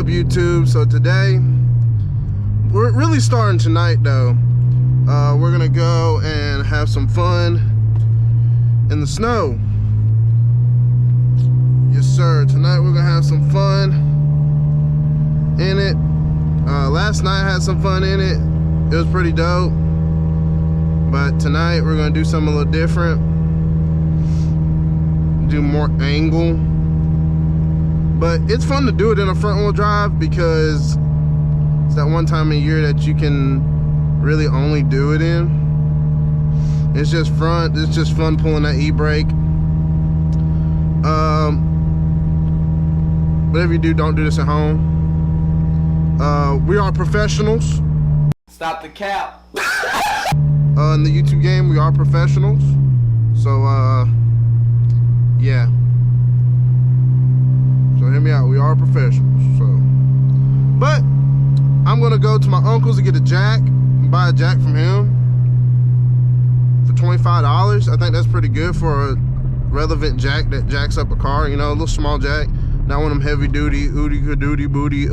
up, YouTube? So today, we're really starting tonight though. We're gonna go and have some fun in the snow. Yes sir, tonight we're gonna have some fun in it. Last night I had some fun in it. It was pretty dope. But tonight we're gonna do something a little different. Do more angle. But it's fun to do it in a front wheel drive because it's that one time a year that you can really only do it in. It's just front, it's just fun pulling that e-brake. Whatever you do, don't do this at home. We are professionals. Stop the cap. In the YouTube game, we are professionals. So, yeah. So hear me out, we are professionals. So, but I'm gonna go to my uncle's to get a jack, and buy a jack from him for $25. I think that's pretty good for a relevant jack that jacks up a car. You know, a little small jack, not one of them heavy duty, ooty booty,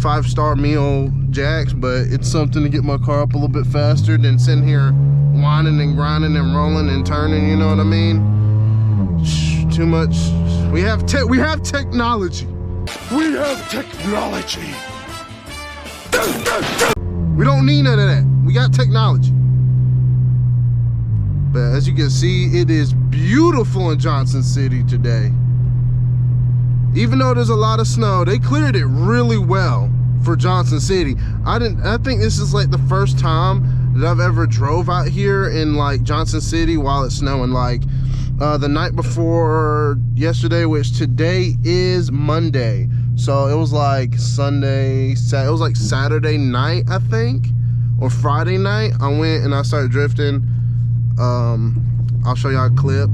5-star meal jacks, but it's something to get my car up a little bit faster than sitting here whining and grinding and rolling and turning. You know what I mean? Too much. We have technology. We have technology. We don't need none of that. We got technology. But as you can see, it is beautiful in Johnson City today. Even though there's a lot of snow, they cleared it really well for Johnson City. I think this is like the first time that I've ever drove out here in like Johnson City while it's snowing. Like the night before yesterday, which today is Monday. So it was like Sunday, it was like Saturday night, I think, or Friday night. I went and I started drifting. I'll show y'all a clip.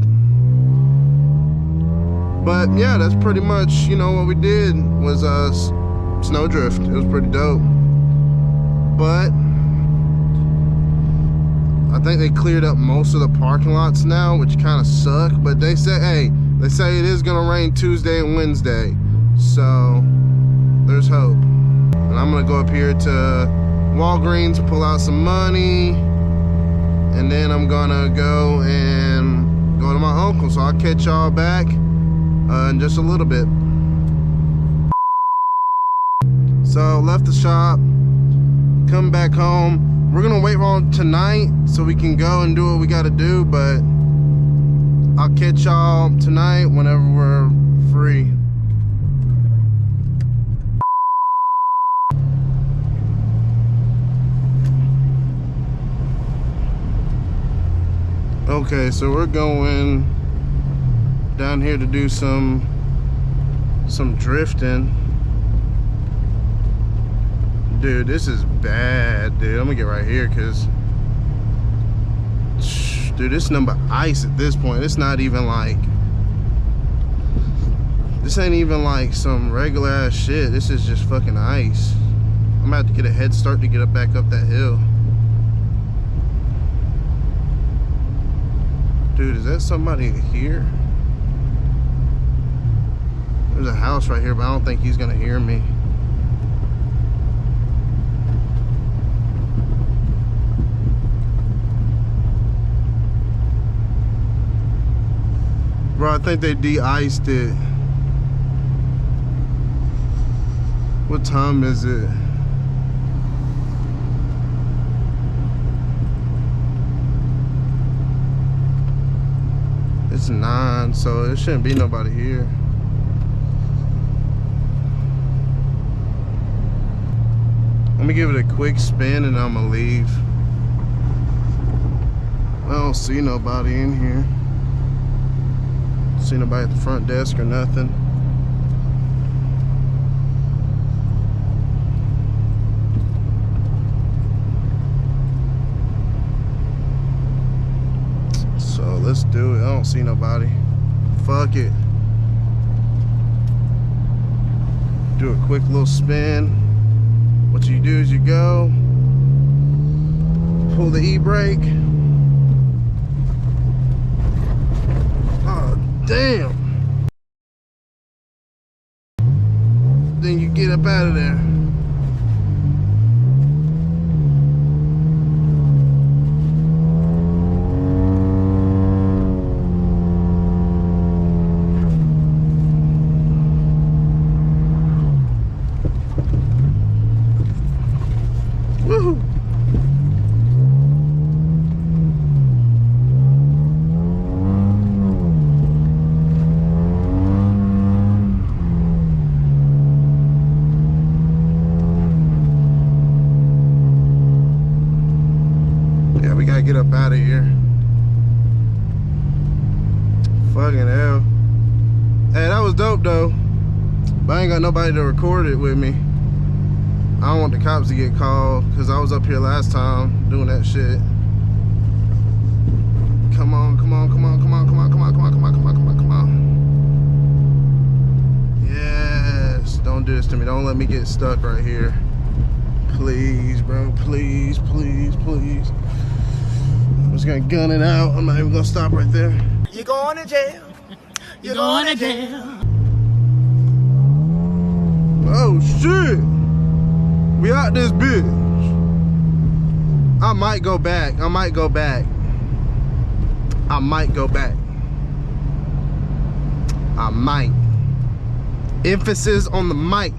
But yeah, that's pretty much, you know, what we did was snow drift. It was pretty dope. But I think they cleared up most of the parking lots now, which kind of suck. But they say, hey, they say it is gonna rain Tuesday and Wednesday. So there's hope. And I'm gonna go up here to Walgreens, pull out some money, and then I'm gonna go and go to my uncle. So I'll catch y'all back in just a little bit. So left the shop, come back home. We're gonna wait on tonight so we can go and do what we gotta do, but I'll catch y'all tonight whenever we're free. Okay, so we're going down here to do some drifting. Dude, this is bad, dude. I'm gonna get right here because, dude, this is nothing but ice at this point. It's not even like, this ain't even like some regular ass shit. This is just fucking ice. I'm gonna have to get a head start to get up back up that hill. Dude, is that somebody here? There's a house right here, but I don't think he's gonna hear me. Bro, I think they de-iced it. What time is it? It's 9, so there shouldn't be nobody here. Let me give it a quick spin and I'm gonna leave. I don't see nobody in here. See nobody at the front desk or nothing. So let's do it. I don't see nobody. Fuck it. Do a quick little spin. What you do is you go, pull the e-brake. Oh, damn. Fucking hell. Hey, that was dope though. But I ain't got nobody to record it with me. I don't want the cops to get called because I was up here last time doing that shit. Come on, come on, come on, come on, come on, come on, come on, come on, come on, come on, come on. Yes, don't do this to me. Don't let me get stuck right here. Please, bro, please, please, please. I'm just gonna gun it out. I'm not even gonna stop right there. You're going to jail. You're going to jail. Oh shit. We out this bitch. I might go back. I might go back. I might go back. I might. Emphasis on the mic.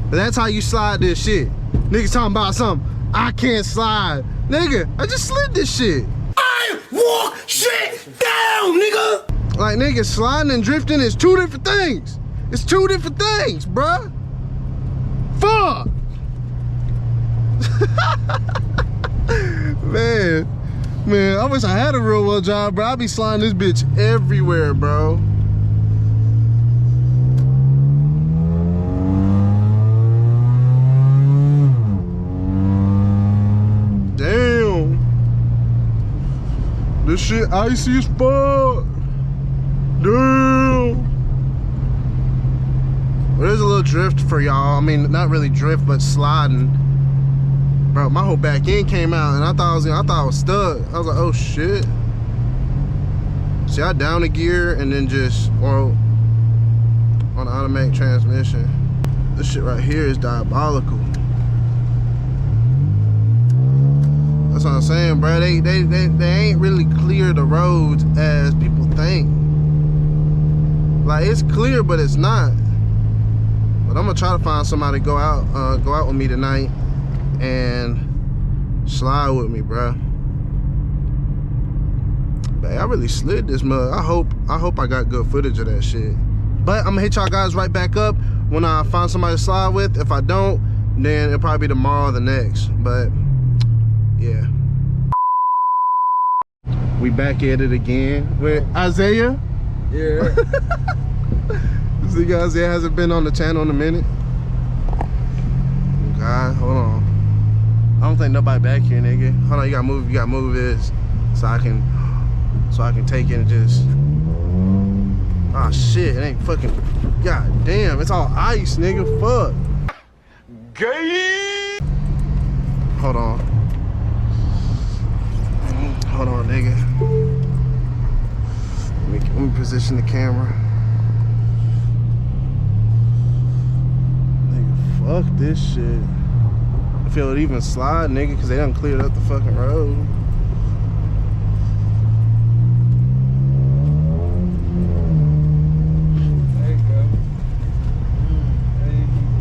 But that's how you slide this shit. Niggas talking about something. I can't slide. Nigga, I just slid this shit. I walk shit down, nigga. Like, nigga, sliding and drifting is two different things. It's two different things, bruh. Fuck. Man, I wish I had a real well job, bro. I'd be sliding this bitch everywhere, bro. Damn. This shit icy as fuck. Damn. Well, there's a little drift for y'all. I mean, not really drift, but sliding. Bro, my whole back end came out, and I thought I was stuck. I was like, oh shit. See, I down the gear and then just, well, on the automatic transmission. This shit right here is diabolical. That's what I'm saying, bro. They ain't really clear the roads as people think. Like, it's clear, but it's not. But I'm gonna try to find somebody to go out with me tonight and slide with me, bro. But I really slid this mug. I hope I got good footage of that shit. But I'm gonna hit y'all guys right back up when I find somebody to slide with. If I don't, then it'll probably be tomorrow or the next. But yeah. We back at it again with Isaiah. Yeah. See, guys, Isaiah hasn't been on the channel in a minute. God, hold on. I don't think nobody back here, nigga. Hold on, you gotta move this so I can take it and just. Ah, shit, it ain't fucking. God damn, it's all ice, nigga. Fuck. Gay. Hold on. Hold on, nigga. Let me position the camera. Nigga, fuck this shit. If it would even slide, nigga, because they done cleared up the fucking road. There you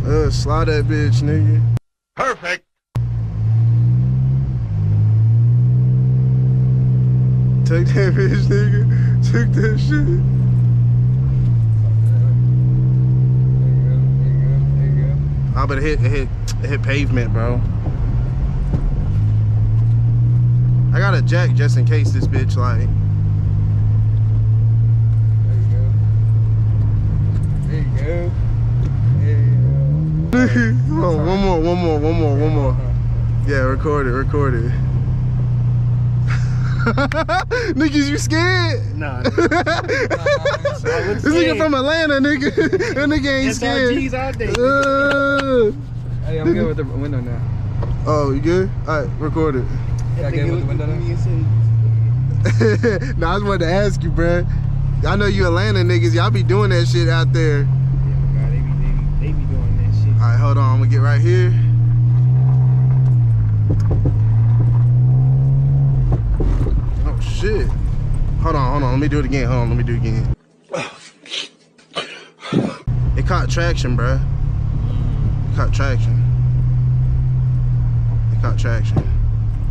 go. Slide that bitch, nigga. Perfect. Take that bitch, nigga. Take that shit. There you go. I better hit pavement, bro. I got a jack just in case this bitch like. There you go. Hold on, one more. Yeah, record it. Niggas, you scared? Nah. This nigga from Atlanta, nigga. That nigga ain't scared. SRGs all day. Hey, I'm good with the window now. Oh, you good? Alright, record it. Y'all good with the window now? Nah, I just wanted to ask you, bruh. I know you Atlanta niggas. Y'all be doing that shit out there. Yeah, God, they be doing that shit. Alright, hold on. I'm gonna get right here. Oh, shit. Hold on. Let me do it again. It caught traction, bruh. It caught traction.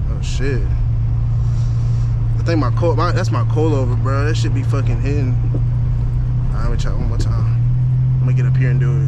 Oh, shit. I think that's my coilover, bro. That shit be fucking hitting. Alright, let me try one more time. I'm gonna get up here and do it.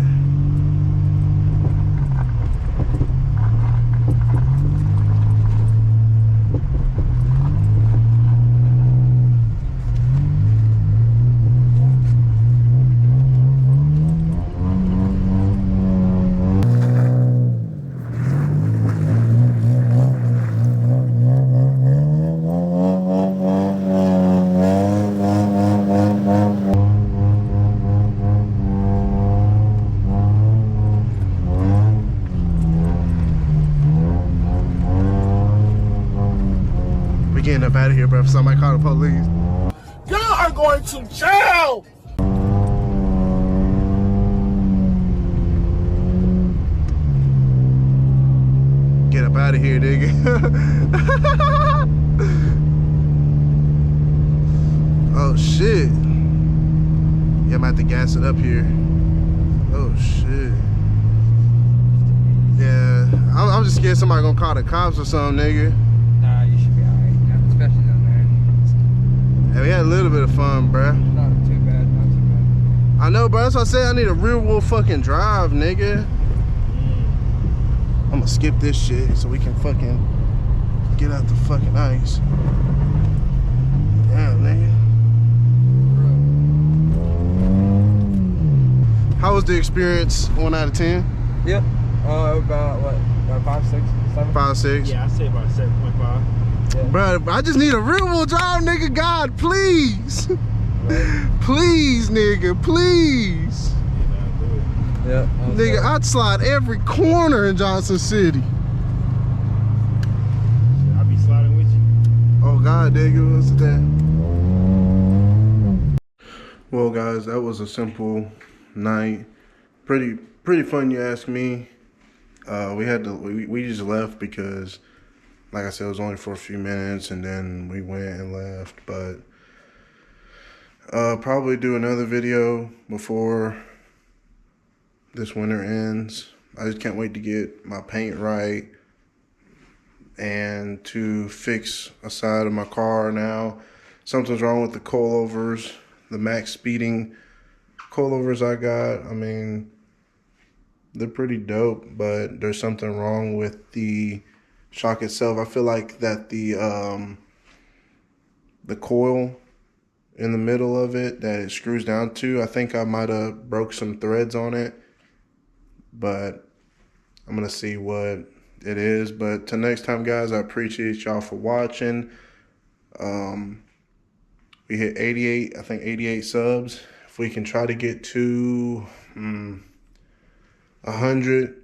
out of here, bro. If somebody call the police. Y'all are going to jail! Get up out of here, nigga. Oh shit. Yeah, I'm about to gas it up here. Oh shit. Yeah, I'm just scared somebody gonna call the cops or something, nigga. Nah, you should be alright. Especially down there. Hey, we had a little bit of fun, bruh. Not too bad, not too bad. I know, bro. That's what I said. I need a real world fucking drive, nigga. I'm gonna skip this shit so we can fucking get out the fucking ice. Damn, nigga. How was the experience? 1 out of 10? Yep. About what? About 5, 6, 7? 5, 6. Yeah, I say about 7.5. Yeah. Bro, I just need a real world drive, nigga. God, please. Please, nigga, please. Yeah. Nigga, I'd slide every corner in Johnson City. I'll be sliding with you. Oh God, nigga, what's that? Well, guys, that was a simple night. Pretty fun, you ask me. We just left because, like I said, it was only for a few minutes, and then we went and left. But probably do another video before this winter ends. I just can't wait to get my paint right and to fix a side of my car now. Something's wrong with the coilovers, the max speeding coilovers I got. I mean, they're pretty dope, but there's something wrong with the shock itself. I feel like that the coil in the middle of it that it screws down to, I think I might have broke some threads on it, but I'm gonna see what it is. But till next time, guys, I appreciate y'all for watching. We hit 88, I think 88 subs. If we can try to get to 100,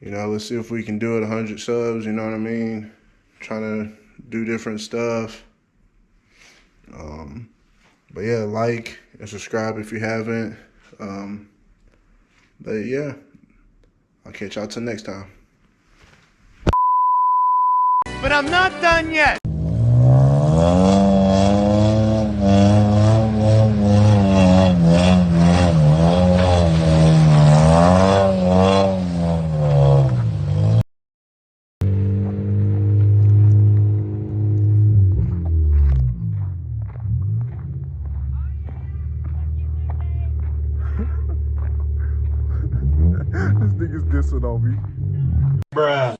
you know, let's see if we can do it. 100 subs, you know what I mean? Trying to do different stuff. But yeah, like and subscribe if you haven't. But yeah, I'll catch y'all till next time. But I'm not done yet! This nigga's dissing on me. Bruh.